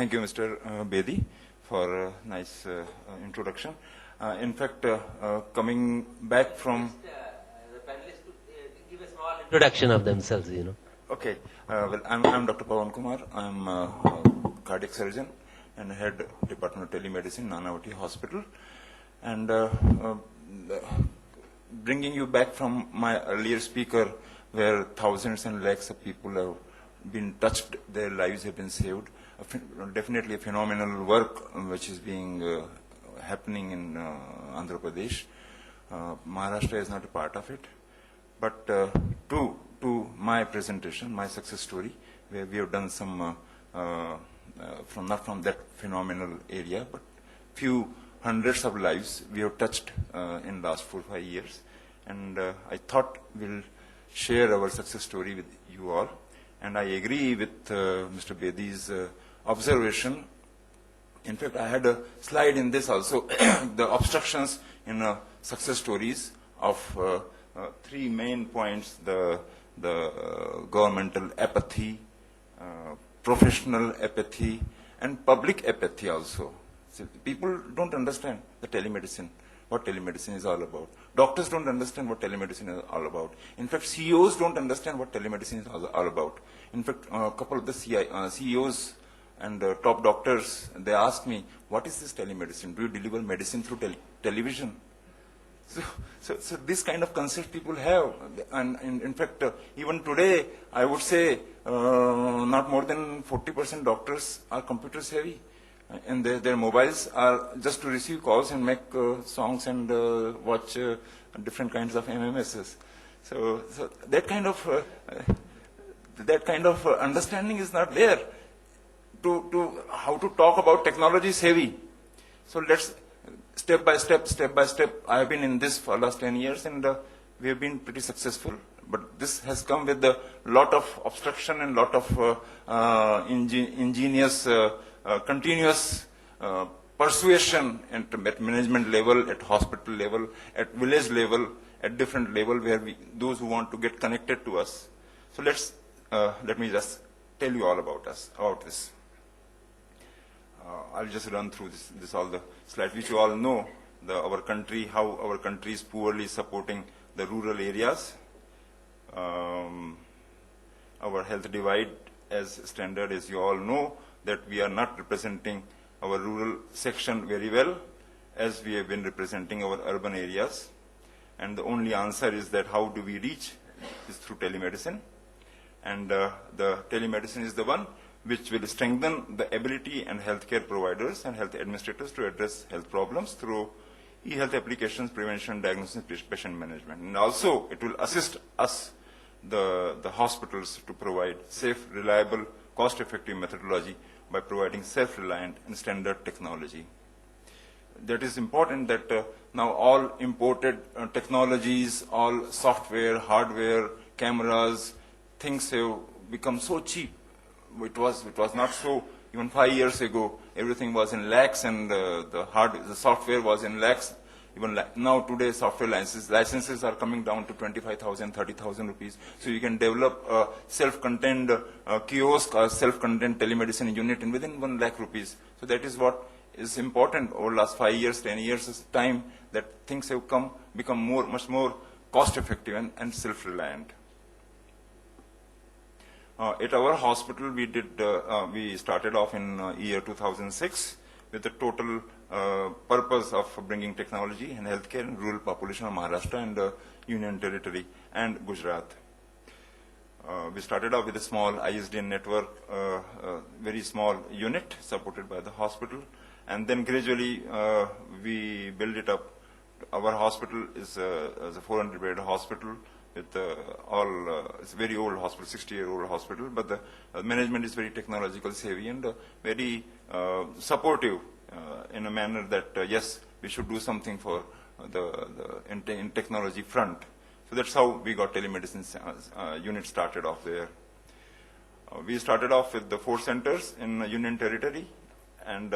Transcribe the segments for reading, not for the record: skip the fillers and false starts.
Thank you, Mr. Bedi, for a nice introduction. In fact, coming back from... The panelists could give a small introduction of themselves, Okay, well, I'm Dr. Pavan Kumar. I'm a cardiac surgeon and head Department of Telemedicine, Nanavati Hospital. And bringing you back from my earlier speaker, where thousands and lakhs of people have been touched, their lives have been saved. Definitely a phenomenal work which is being happening in Andhra Pradesh. Maharashtra is not a part of it. But to my presentation, my success story, where we have done some, not from that phenomenal area, but few hundreds of lives we have touched in last 4 or 5 years. And I thought we'll share our success story with you all. And I agree with Mr. Bedi's observation. In fact, I had a slide in this also, the obstructions in success stories of 3 main points: the governmental apathy, professional apathy, and public apathy also. So people don't understand the telemedicine, what telemedicine is all about. Doctors don't understand what telemedicine is all about. In fact, CEOs don't understand what telemedicine is all about. In fact, a couple of the CEOs and top doctors, they ask me, what is this telemedicine? Do you deliver medicine through television? So this kind of concept people have. And in fact, even today, I would say not more than 40% doctors are computer savvy. And their mobiles are just to receive calls and make songs and watch different kinds of MMSs. So that kind of understanding is not there to how to talk about technology savvy. So let's step by step. I have been in this for last 10 years and we have been pretty successful. But this has come with a lot of obstruction and lot of ingenious, continuous persuasion at management level, at hospital level, at village level, at different level where those who want to get connected to us. So let me just tell you all about this. I'll just run through this all the slides, which you all know, our country, how our country is poorly supporting the rural areas. Our health divide as standard, as you all know, that we are not representing our rural section very well, as we have been representing our urban areas. And the only answer is that how do we reach is through telemedicine. And the telemedicine is the one which will strengthen the ability and healthcare providers and health administrators to address health problems through e-health applications, prevention, diagnosis, patient management. And also, it will assist us, the hospitals, to provide safe, reliable, cost-effective methodology by providing self-reliant and standard technology. That is important that now all imported technologies, all software, hardware, cameras, things have become so cheap. It was not so even 5 years ago. Everything was in lakhs and the software was in lakhs. Even now today software licenses are coming down to 25,000, 30,000 rupees. So you can develop a self-contained kiosk or self-contained telemedicine unit in within 1 lakh rupees. So that is what is important over the last 5 years, 10 years time, that things have become much more cost-effective and self-reliant. At our hospital, we started off in year 2006 with the total purpose of bringing technology and healthcare in rural population of Maharashtra and Union Territory and Gujarat. We started off with a small ISDN network, very small unit supported by the hospital, and then gradually we built it up. Our hospital is a 400-bed hospital. It's a very old hospital, 60-year-old hospital, but the management is very technological savvy and very supportive in a manner that, yes, we should do something for in technology front. So that's how we got telemedicine unit started off there. We started off with the 4 centers in Union Territory, and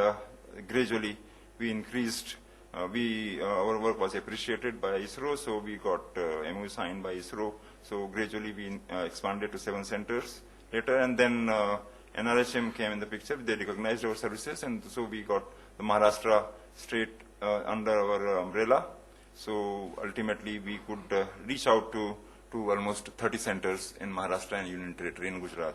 gradually we increased. Our work was appreciated by ISRO, so we got MOU signed by ISRO. So gradually we expanded to 7 centers later, and then NRHM came in the picture. They recognized our services, and so we got the Maharashtra state under our umbrella. So ultimately, we could reach out to almost 30 centers in Maharashtra and Union Territory in Gujarat.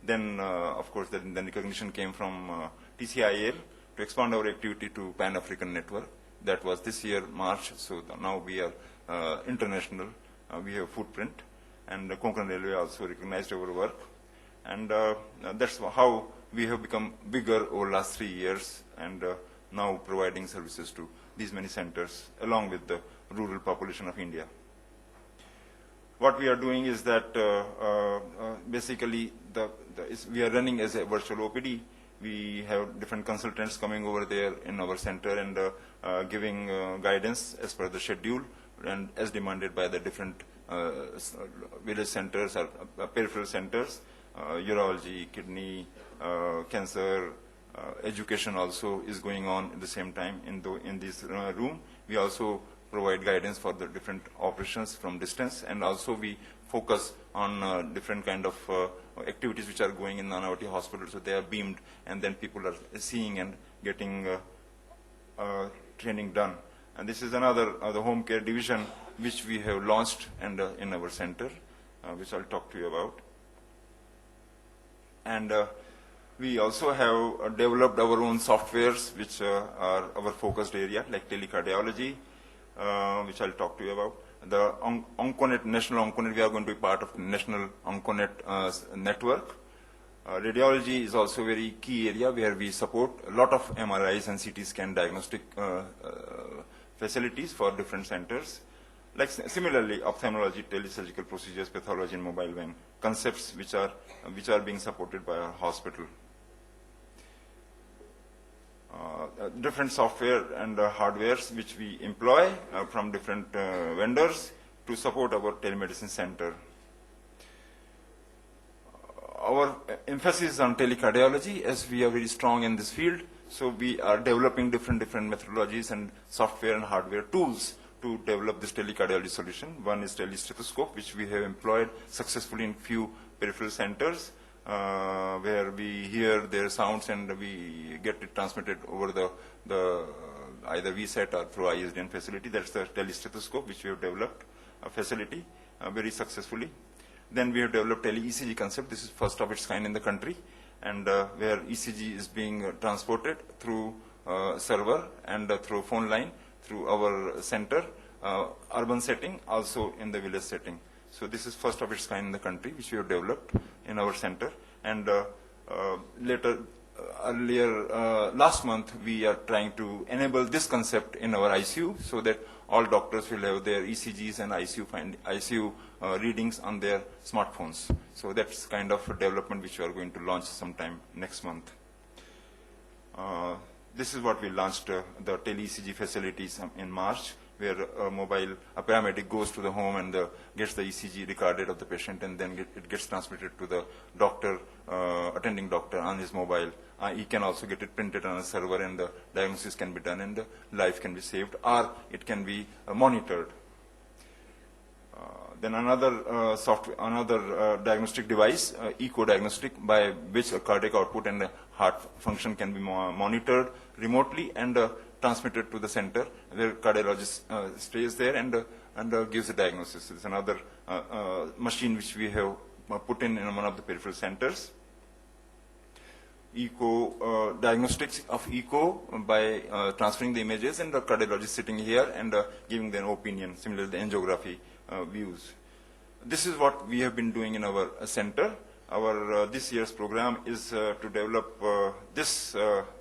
Then, of course, then recognition came from TCIL to expand our activity to Pan-African Network. That was this year, March. So now we are international. We have footprint, and the Konkan Railway also recognized our work. And that's how we have become bigger over the last 3 years, and now providing services to these many centers along with the rural population of India. What we are doing is that basically we are running as a virtual OPD. We have different consultants coming over there in our center and giving guidance as per the schedule and as demanded by the different village centers or peripheral centers, urology, kidney, cancer, education also is going on at the same time in this room. We also provide guidance for the different operations from distance, and also we focus on different kind of activities which are going in Nanavati hospital. So they are beamed, and then people are seeing and getting training done. And this is another the home care division which we have launched and in our center, which I'll talk to you about. And we also have developed our own softwares which are our focused area, like telecardiology, which I'll talk to you about. The Onconet, National Onconet, we are going to be part of the National Onconet network. Radiology is also a very key area where we support a lot of MRIs and CT scan diagnostic facilities for different centers. Like similarly, ophthalmology, telesurgical procedures, pathology, and mobile van concepts which are being supported by our hospital. Different software and hardwares which we employ from different vendors to support our telemedicine center. Our emphasis is on telecardiology, as we are very strong in this field. So we are developing different methodologies and software and hardware tools to develop this telecardiology solution. One is telestethoscope, which we have employed successfully in few peripheral centers, where we hear their sounds and we get it transmitted over the either VSAT or through ISDN facility. That's the telestethoscope which we have developed a facility very successfully. Then we have developed tele-ECG concept. This is first of its kind in the country, and where ECG is being transported through server and through phone line through our center, urban setting, also in the village setting. So this is first of its kind in the country, which we have developed in our center. And earlier, last month, we are trying to enable this concept in our ICU so that all doctors will have their ECGs and ICU readings on their smartphones. So that's kind of a development which we are going to launch sometime next month. This is what we launched, the tele-ECG facilities in March, where a paramedic goes to the home and gets the ECG recorded of the patient, and then it gets transmitted to the doctor, attending doctor on his mobile. He can also get it printed on a server, and the diagnosis can be done, and the life can be saved, or it can be monitored. Then another diagnostic device, echo diagnostic, by which a cardiac output and heart function can be monitored remotely and transmitted to the center, where cardiologist stays there and gives a diagnosis. It's another machine which we have put in one of the peripheral centers. Echo diagnostics of echo by transferring the images, and the cardiologist sitting here and giving their opinion. Similarly, the angiography views. This is what we have been doing in our center. Our this year's program is to develop this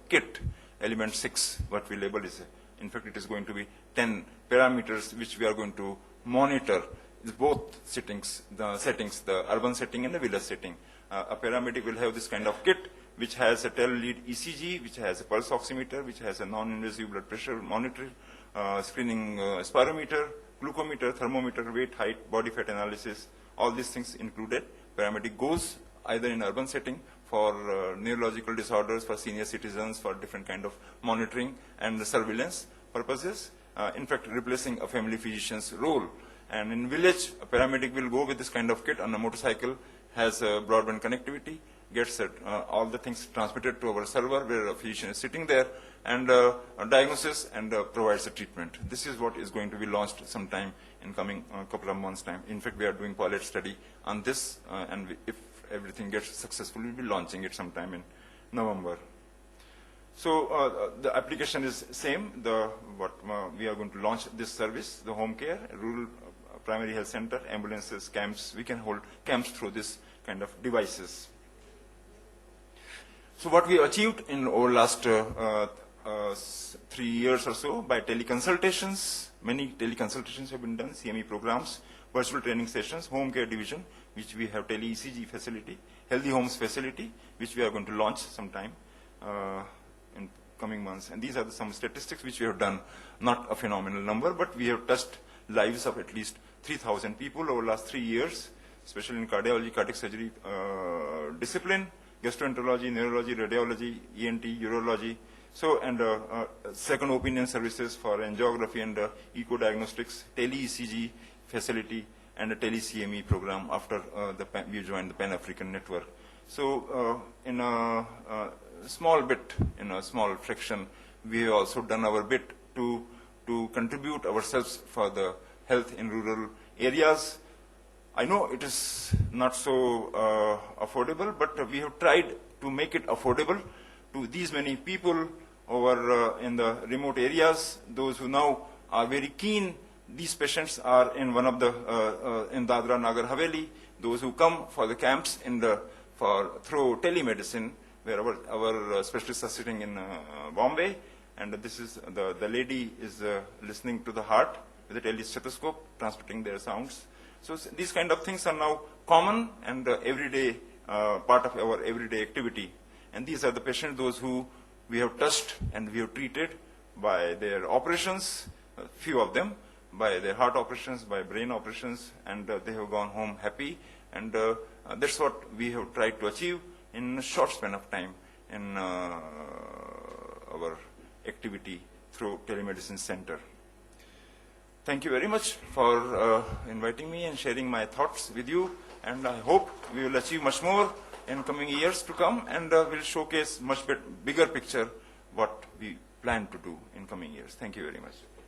kit, element 6, what we label is, in fact, it is going to be 10 parameters which we are going to monitor both settings, the urban setting and the village setting. A paramedic will have this kind of kit which has a tele-lead ECG, which has a pulse oximeter, which has a non-invasive blood pressure monitor, screening spirometer, glucometer, thermometer, weight, height, body fat analysis, all these things included. Paramedic goes either in urban setting for neurological disorders, for senior citizens, for different kind of monitoring and surveillance purposes, in fact, replacing a family physician's role. And in village, a paramedic will go with this kind of kit on a motorcycle, has broadband connectivity, gets all the things transmitted to our server where a physician is sitting there and diagnosis and provides a treatment. This is what is going to be launched sometime in coming couple of months' time. In fact, we are doing pilot study on this, and if everything gets successful, we'll be launching it sometime in November. So the application is same. We are going to launch this service, the home care, rural primary health center, ambulances, camps. We can hold camps through this kind of devices. So what we achieved in over last 3 years or so by teleconsultations, many teleconsultations have been done, CME programs, virtual training sessions, home care division, which we have tele-ECG facility, healthy homes facility, which we are going to launch sometime in coming months. And these are some statistics which we have done, not a phenomenal number, but we have touched lives of at least 3,000 people over the last 3 years, especially in cardiology, cardiac surgery discipline, gastroenterology, neurology, radiology, ENT, urology. So, and second opinion services for angiography and echo diagnostics, tele-ECG facility, and a tele-CME program after we joined the Pan-African network. So, in a small bit, in a small fraction, we have also done our bit to contribute ourselves for the health in rural areas. I know it is not so affordable, but we have tried to make it affordable to these many people over in the remote areas, those who now are very keen. These patients are in one of the, in Dadra Nagar Haveli, those who come for the camps through telemedicine, where our specialists are sitting in Bombay, and this is, the lady is listening to the heart with a telestethoscope, transmitting their sounds. So these kind of things are now common and everyday part of our everyday activity. And these are the patients, those who we have touched and we have treated by their operations, a few of them, by their heart operations, by brain operations, and they have gone home happy. And that's what we have tried to achieve in a short span of time in our activity through telemedicine center. Thank you very much for inviting me and sharing my thoughts with you, and I hope we will achieve much more in coming years to come, and will showcase much bigger picture what we plan to do in coming years. Thank you very much.